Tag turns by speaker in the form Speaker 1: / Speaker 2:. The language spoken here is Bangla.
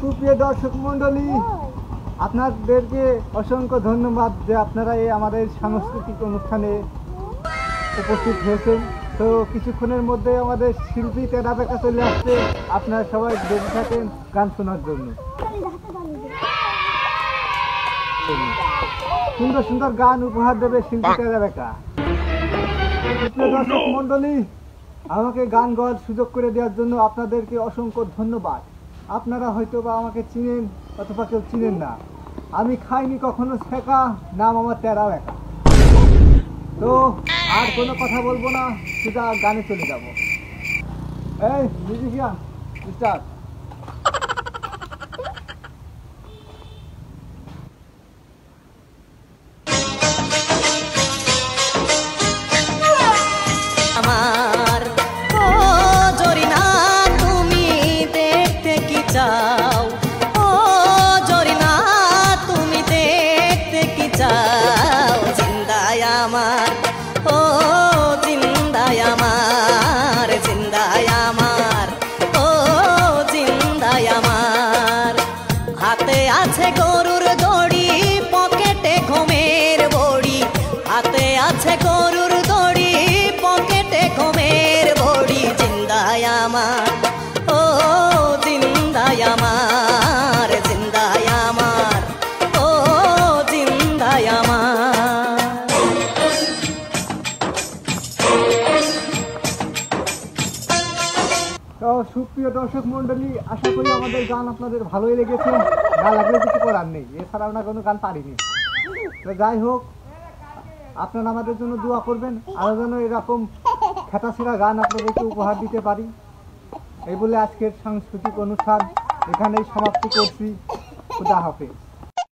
Speaker 1: সুপ্রিয় দর্শক মণ্ডলী, আপনাদেরকে অসংখ্য ধন্যবাদ যে আপনারা এই আমাদের সাংস্কৃতিক অনুষ্ঠানে উপস্থিত হয়েছেন। তো কিছুক্ষণের মধ্যে আমাদের শিল্পী তেরা বেকা চলে আসছে। আপনারা সবাই বেঁচে থাকেন গান শোনার জন্য। সুন্দর সুন্দর গান উপহার দেবে শিল্পী তেরা বেকা। সুপ্রিয় দর্শক মণ্ডলী, আমাকে গান গাওয়ার সুযোগ করে দেওয়ার জন্য আপনাদেরকে অসংখ্য ধন্যবাদ। আপনারা হয়তো বা আমাকে চিনেন অথবা কেউ চিনেন না। আমি খাইনি কখনো শেখা, নাম আমার তেরা বেকা। তো আর কোনো কথা বলবো না, সোজা গানে চলে যাব। এই মিউজিশিয়ান স্টার্ট।
Speaker 2: আমার ও জরিনা তুমি দেখতে কি চাও, ও জরিনা তুমি দেখতে কি চাও, জিন্দায় আমার ও জিন্দায় আমার, জিন্দায় আমার ও জিন্দায় আমার। হাতে আছে গরুর দড়ি, পকেটে ঘুমের বড়ি, হাতে আছে গরুর দড়ি, পকেটে ঘুমের বড়ি, জিন্দায় আমার ও জিন্দায় আমার, জিন্দায় আমার ও জিন্দায় আমার।
Speaker 1: তো সুপ্রিয় দর্শক মণ্ডলী, আশা করি আমাদের গান আপনাদের ভালোই লেগেছে। না লাগলে কিছু করার নেই, এছাড়া আমরা কোনো গান পারিনি। তো যাই হোক, আপনারা আমাদের জন্য দোয়া করবেন, আরও যেন এরকম খেটাছেড়া গান আপনাদেরকে উপহার দিতে পারি। এই বলে আজকের সাংস্কৃতিক অনুষ্ঠান এখানেই সমাপ্তি করছি। খুদা হাফেজ।